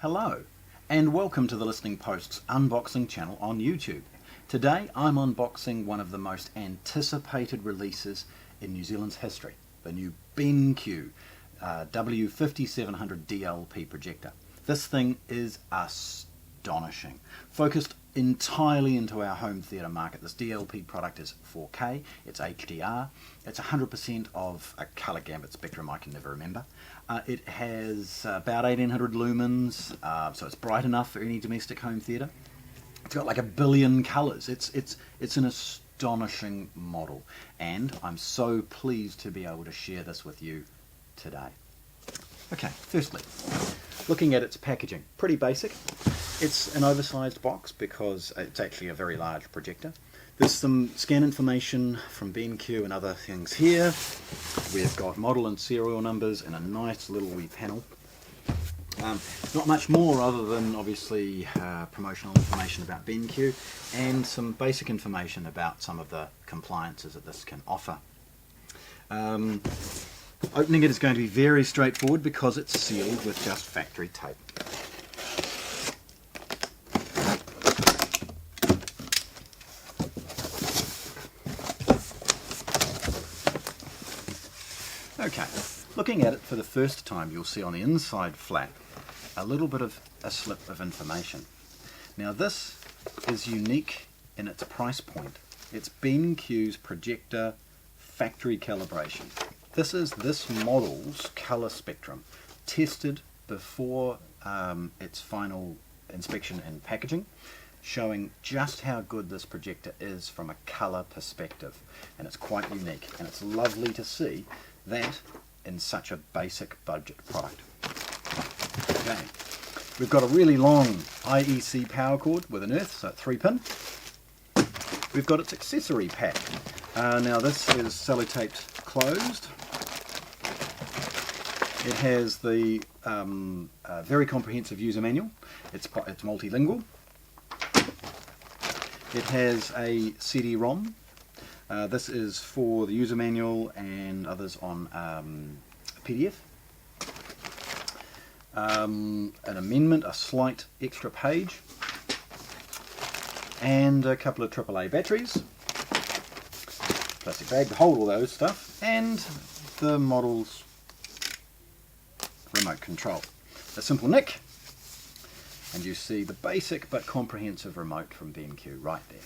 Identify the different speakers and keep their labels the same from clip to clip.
Speaker 1: Hello, and welcome to the Listening Post's unboxing channel on YouTube. Today I'm unboxing one of the most anticipated releases in New Zealand's history, the new BenQ W5700 DLP projector. This thing is astonishing. Focused entirely into our home theatre market. This DLP product is 4K, it's HDR, it's 100% of a colour gambit spectrum I can never remember. It has about 1800 lumens, so it's bright enough for any domestic home theatre. It's got like 1 billion colours. It's an astonishing model, and I'm so pleased to be able to share this with you today. Okay, firstly, looking at its packaging, pretty basic. It's an oversized box because it's actually a very large projector. There's some scan information from BenQ and other things here. We've got model and serial numbers and a nice little wee panel. Not much more other than obviously promotional information about BenQ and some basic information about some of the compliances that this can offer. Opening it is going to be very straightforward because it's sealed with just factory tape. Okay, looking at it for the first time, you'll see on the inside flap a little bit of a slip of information. Now this is unique in its price point. It's BenQ's Projector factory calibration. This is this model's colour spectrum, tested before its final inspection and packaging, showing just how good this projector is from a colour perspective. And it's quite unique, and it's lovely to see that in such a basic budget product. Okay, we've got a really long IEC power cord with an earth, so 3-pin. We've got its accessory pack. Now this is sellotaped closed. It has the very comprehensive user manual. It's multilingual. It has a CD-ROM. This is for the user manual and others on PDF. An amendment, a slight extra page, and a couple of AAA batteries, plastic bag to hold all those stuff, and the model's remote control. A simple nick, and you see the basic but comprehensive remote from BenQ right there.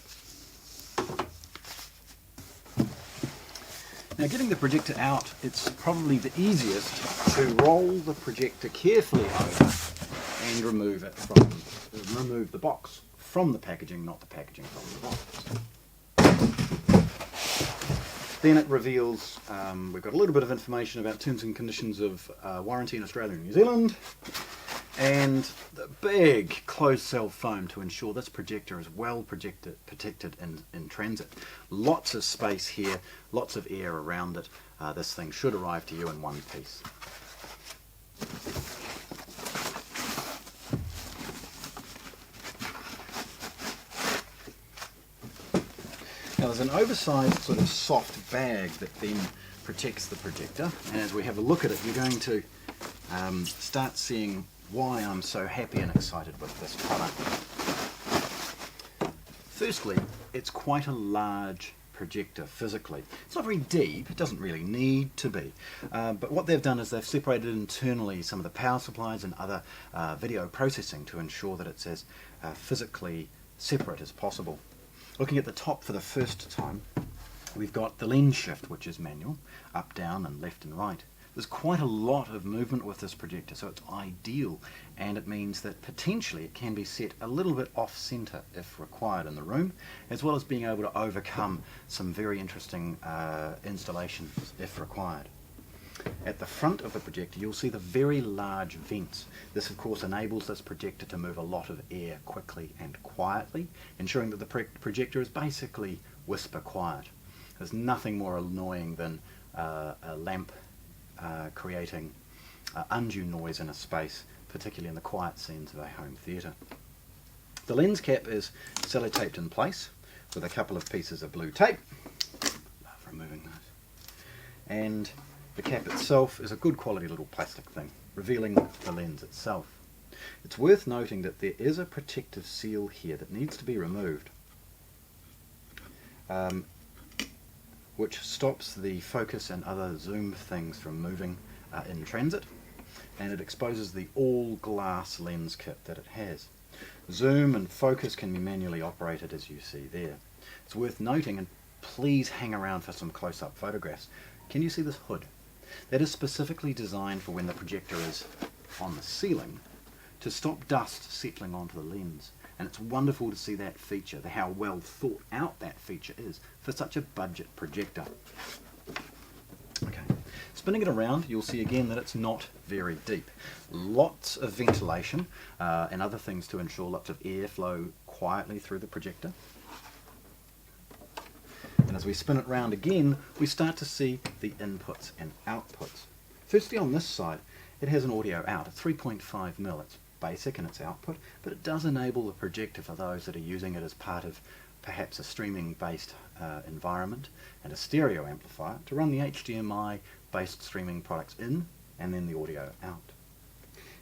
Speaker 1: Now, getting the projector out, it's probably the easiest to roll the projector carefully over and remove the box from the packaging, not the packaging from the box. Then it reveals, we've got a little bit of information about terms and conditions of warranty in Australia and New Zealand, and the big closed cell foam to ensure this projector is well protected in transit. Lots of space here, lots of air around it. This thing should arrive to you in one piece. Now there's an oversized sort of soft bag that then protects the projector, and as we have a look at it, you're going to start seeing why I'm so happy and excited with this product. Firstly, it's quite a large projector physically. It's not very deep, it doesn't really need to be, but what they've done is they've separated internally some of the power supplies and other video processing to ensure that it's as physically separate as possible. Looking at the top for the first time, we've got the lens shift, which is manual, up, down and left and right. There's quite a lot of movement with this projector, so it's ideal, and it means that potentially it can be set a little bit off-center if required in the room, as well as being able to overcome some very interesting installations if required. At the front of the projector you'll see the very large vents. This of course enables this projector to move a lot of air quickly and quietly, ensuring that the projector is basically whisper quiet. There's nothing more annoying than a lamp creating undue noise in a space, particularly in the quiet scenes of a home theatre. The lens cap is sellotaped in place with a couple of pieces of blue tape. Love removing those. And the cap itself is a good quality little plastic thing, revealing the lens itself. It's worth noting that there is a protective seal here that needs to be removed, which stops the focus and other zoom things from moving in transit, and it exposes the all-glass lens kit that it has. Zoom and focus can be manually operated, as you see there. It's worth noting, and please hang around for some close-up photographs. Can you see this hood? That is specifically designed for when the projector is on the ceiling to stop dust settling onto the lens. And it's wonderful to see that feature, how well thought out that feature is for such a budget projector. Okay, spinning it around, you'll see again that it's not very deep. Lots of ventilation and other things to ensure lots of airflow quietly through the projector. And as we spin it round again, we start to see the inputs and outputs. Firstly, on this side, it has an audio out at 3.5mm. It's basic in its output, but it does enable the projector for those that are using it as part of perhaps a streaming-based environment and a stereo amplifier to run the HDMI-based streaming products in and then the audio out.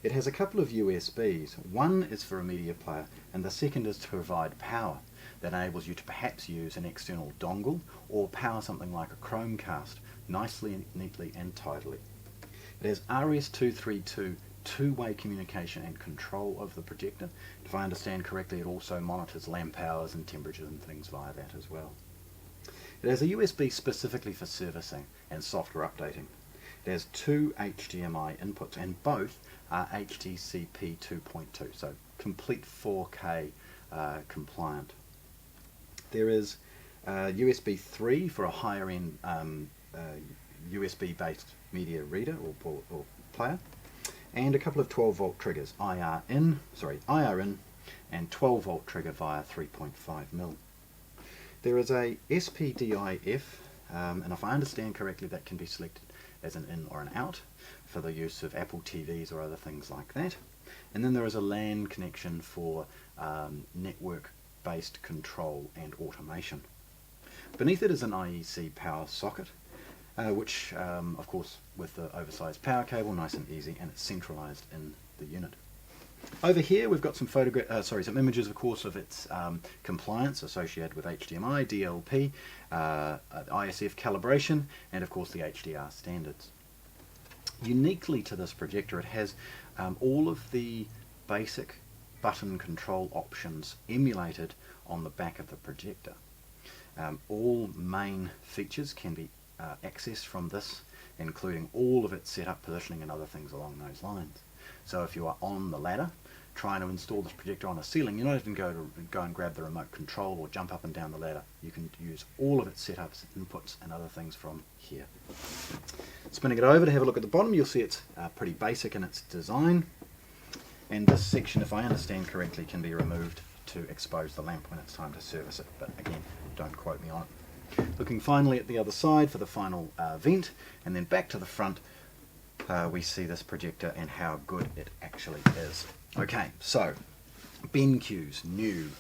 Speaker 1: It has a couple of USBs. One is for a media player and the second is to provide power that enables you to perhaps use an external dongle or power something like a Chromecast nicely, neatly and tidily. It has RS-232 two-way communication and control of the projector. If I understand correctly, it also monitors lamp hours and temperatures and things via that as well. It has a USB specifically for servicing and software updating. It has two HDMI inputs and both are HDCP 2.2, so complete 4K compliant. There is USB 3 for a higher end USB based media reader or player, and a couple of 12 volt triggers, IR in and 12 volt trigger via 3.5mm. There is a SPDIF, and if I understand correctly, that can be selected as an in or an out for the use of Apple TVs or other things like that. And then there is a LAN connection for network based control and automation. Beneath it is an IEC power socket, which of course with the oversized power cable, nice and easy, and it's centralized in the unit. Over here we've got some some images of course of its compliance associated with HDMI, DLP, ISF calibration, and of course the HDR standards. Uniquely to this projector, it has all of the basic button control options emulated on the back of the projector. All main features can be accessed from this, including all of its setup, positioning and other things along those lines. So if you are on the ladder trying to install this projector on a ceiling, you're not even going to go and grab the remote control or jump up and down the ladder. You can use all of its setups, inputs and other things from here. Spinning it over to have a look at the bottom, you'll see it's pretty basic in its design, and this section, if I understand correctly, can be removed to expose the lamp when it's time to service it, but again, don't quote me on it. Looking finally at the other side for the final vent, and then back to the front, we see this projector and how good it actually is. Okay, so BenQ's new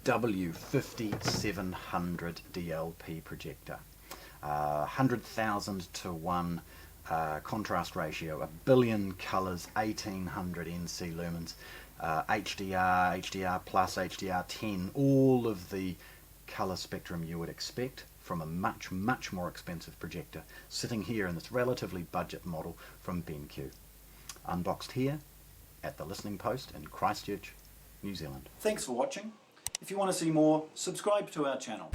Speaker 1: W5700 DLP projector, 100,000 to 1 contrast ratio, 1 billion colors, 1800 NC lumens, HDR, HDR plus, HDR10, all of the color spectrum you would expect from a much more expensive projector sitting here in this relatively budget model from BenQ. Unboxed here at the Listening Post in Christchurch, New Zealand. Thanks for watching. If you want to see more, subscribe to our channel.